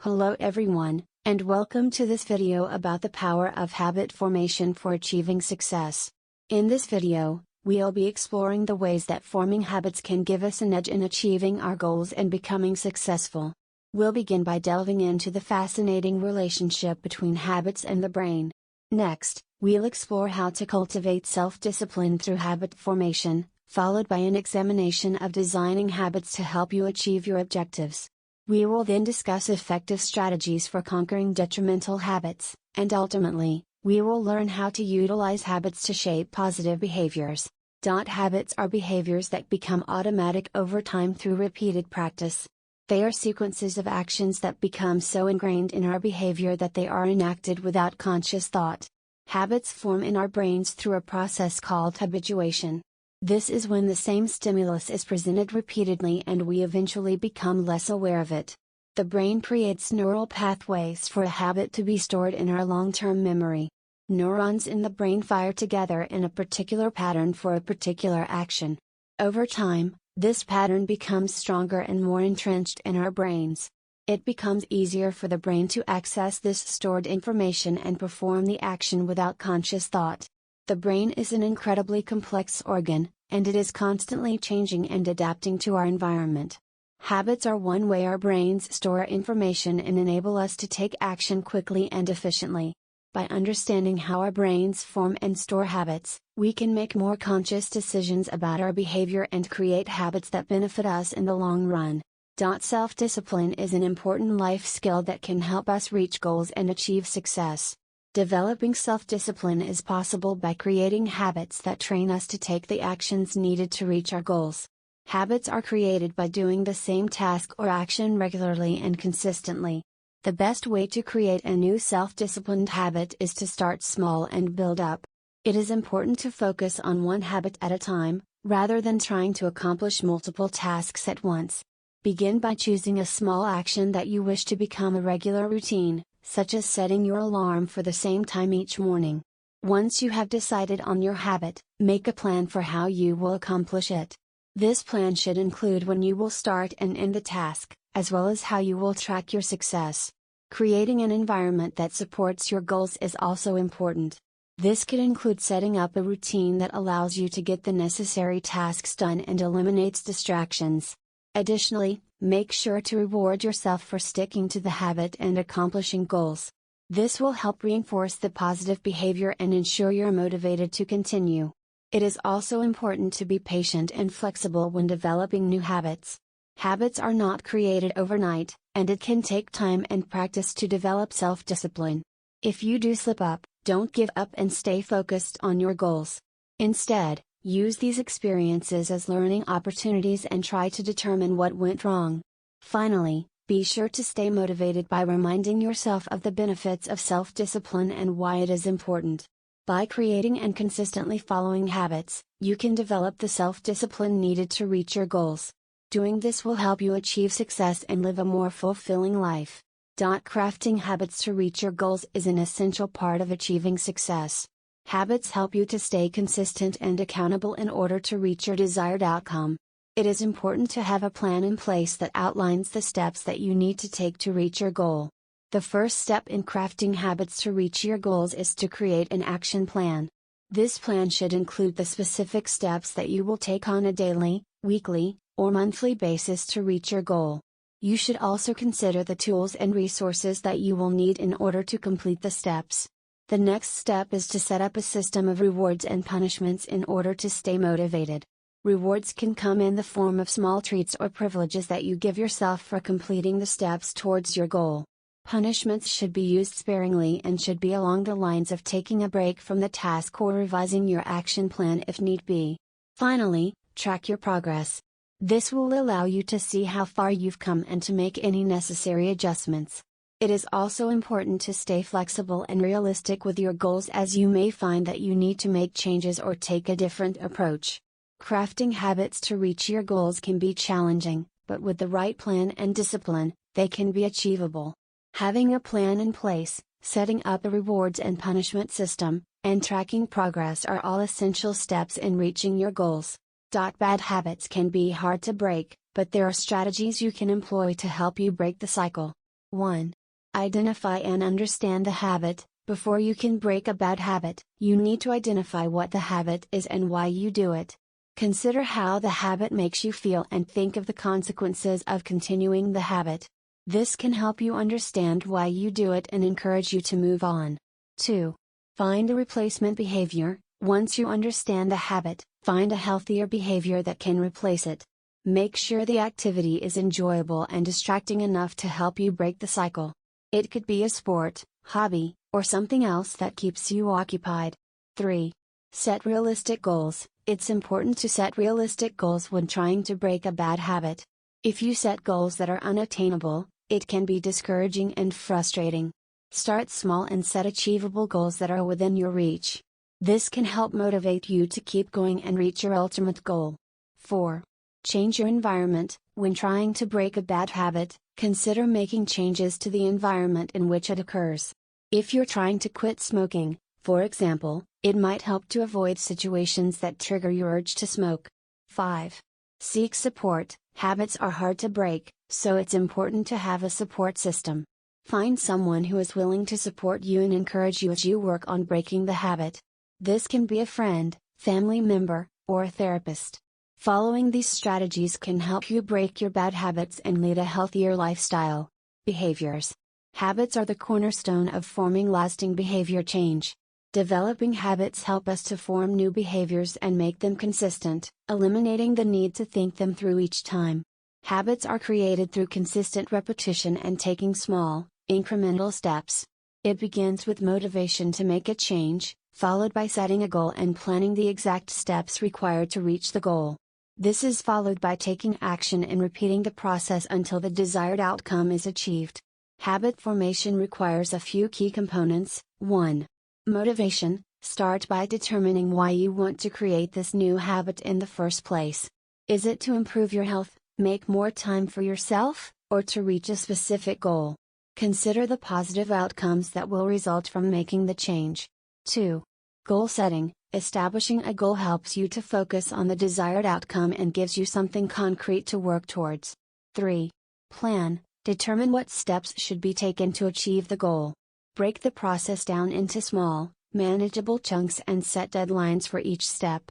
Hello everyone, and welcome to this video about the power of habit formation for achieving success. In this video, we'll be exploring the ways that forming habits can give us an edge in achieving our goals and becoming successful. We'll begin by delving into the fascinating relationship between habits and the brain. Next, we'll explore how to cultivate self-discipline through habit formation, followed by an examination of designing habits to help you achieve your objectives. We will then discuss effective strategies for conquering detrimental habits, and ultimately, we will learn how to utilize habits to shape positive behaviors. Habits are behaviors that become automatic over time through repeated practice. They are sequences of actions that become so ingrained in our behavior that they are enacted without conscious thought. Habits form in our brains through a process called habituation. This is when the same stimulus is presented repeatedly and we eventually become less aware of it. The brain creates neural pathways for a habit to be stored in our long-term memory. Neurons in the brain fire together in a particular pattern for a particular action. Over time, this pattern becomes stronger and more entrenched in our brains. It becomes easier for the brain to access this stored information and perform the action without conscious thought. The brain is an incredibly complex organ, and it is constantly changing and adapting to our environment. Habits are one way our brains store information and enable us to take action quickly and efficiently. By understanding how our brains form and store habits, we can make more conscious decisions about our behavior and create habits that benefit us in the long run. Self-discipline is an important life skill that can help us reach goals and achieve success. Developing self-discipline is possible by creating habits that train us to take the actions needed to reach our goals. Habits are created by doing the same task or action regularly and consistently. The best way to create a new self-disciplined habit is to start small and build up. It is important to focus on one habit at a time, rather than trying to accomplish multiple tasks at once. Begin by choosing a small action that you wish to become a regular routine, such as setting your alarm for the same time each morning. Once you have decided on your habit, make a plan for how you will accomplish it. This plan should include when you will start and end the task, as well as how you will track your success. Creating an environment that supports your goals is also important. This could include setting up a routine that allows you to get the necessary tasks done and eliminates distractions. Additionally, make sure to reward yourself for sticking to the habit and accomplishing goals. This will help reinforce the positive behavior and ensure you're motivated to continue. It is also important to be patient and flexible when developing new habits. Habits are not created overnight, and it can take time and practice to develop self-discipline. If you do slip up, don't give up and stay focused on your goals. Instead, use these experiences as learning opportunities and try to determine what went wrong. Finally, be sure to stay motivated by reminding yourself of the benefits of self-discipline and why it is important. By creating and consistently following habits, you can develop the self-discipline needed to reach your goals. Doing this will help you achieve success and live a more fulfilling life. Crafting habits to reach your goals is an essential part of achieving success. Habits help you to stay consistent and accountable in order to reach your desired outcome. It is important to have a plan in place that outlines the steps that you need to take to reach your goal. The first step in crafting habits to reach your goals is to create an action plan. This plan should include the specific steps that you will take on a daily, weekly, or monthly basis to reach your goal. You should also consider the tools and resources that you will need in order to complete the steps. The next step is to set up a system of rewards and punishments in order to stay motivated. Rewards can come in the form of small treats or privileges that you give yourself for completing the steps towards your goal. Punishments should be used sparingly and should be along the lines of taking a break from the task or revising your action plan if need be. Finally, track your progress. This will allow you to see how far you've come and to make any necessary adjustments. It is also important to stay flexible and realistic with your goals, as you may find that you need to make changes or take a different approach. Crafting habits to reach your goals can be challenging, but with the right plan and discipline, they can be achievable. Having a plan in place, setting up a rewards and punishment system, and tracking progress are all essential steps in reaching your goals. Bad habits can be hard to break, but there are strategies you can employ to help you break the cycle. 1. Identify and understand the habit. Before you can break a bad habit, you need to identify what the habit is and why you do it. Consider how the habit makes you feel and think of the consequences of continuing the habit. This can help you understand why you do it and encourage you to move on. 2. Find a replacement behavior. Once you understand the habit, find a healthier behavior that can replace it. Make sure the activity is enjoyable and distracting enough to help you break the cycle. It could be a sport, hobby, or something else that keeps you occupied. 3. Set realistic goals. It's important to set realistic goals when trying to break a bad habit. If you set goals that are unattainable, it can be discouraging and frustrating. Start small and set achievable goals that are within your reach. This can help motivate you to keep going and reach your ultimate goal. 4. Change your environment. When trying to break a bad habit, consider making changes to the environment in which it occurs. If you're trying to quit smoking, for example, it might help to avoid situations that trigger your urge to smoke. 5. Seek support. Habits are hard to break, so it's important to have a support system. Find someone who is willing to support you and encourage you as you work on breaking the habit. This can be a friend, family member, or a therapist. Following these strategies can help you break your bad habits and lead a healthier lifestyle. Behaviors. Habits are the cornerstone of forming lasting behavior change. Developing habits help us to form new behaviors and make them consistent, eliminating the need to think them through each time. Habits are created through consistent repetition and taking small, incremental steps. It begins with motivation to make a change, followed by setting a goal and planning the exact steps required to reach the goal. This is followed by taking action and repeating the process until the desired outcome is achieved. Habit formation requires a few key components. 1. Motivation. Start by determining why you want to create this new habit in the first place. Is it to improve your health, make more time for yourself, or to reach a specific goal? Consider the positive outcomes that will result from making the change. 2. Goal setting. Establishing a goal helps you to focus on the desired outcome and gives you something concrete to work towards. 3. Plan. Determine what steps should be taken to achieve the goal. Break the process down into small, manageable chunks and set deadlines for each step.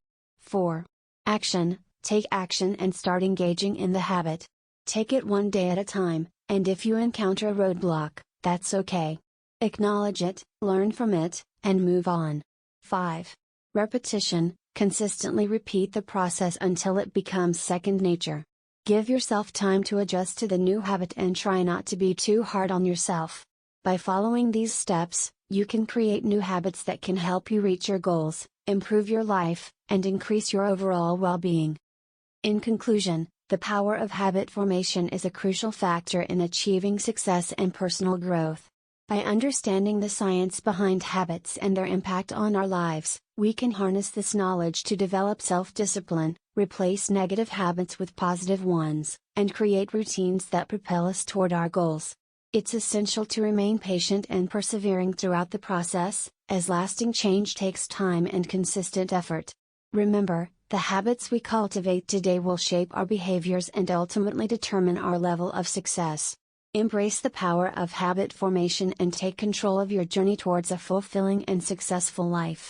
4. Action. Take action and start engaging in the habit. Take it one day at a time, and if you encounter a roadblock, that's okay. Acknowledge it, learn from it, and move on. 5. Repetition. Consistently repeat the process until it becomes second nature. Give yourself time to adjust to the new habit and try not to be too hard on yourself. By following these steps, you can create new habits that can help you reach your goals, improve your life, and increase your overall well-being. In conclusion, the power of habit formation is a crucial factor in achieving success and personal growth. By understanding the science behind habits and their impact on our lives, we can harness this knowledge to develop self-discipline, replace negative habits with positive ones, and create routines that propel us toward our goals. It's essential to remain patient and persevering throughout the process, as lasting change takes time and consistent effort. Remember, the habits we cultivate today will shape our behaviors and ultimately determine our level of success. Embrace the power of habit formation and take control of your journey towards a fulfilling and successful life.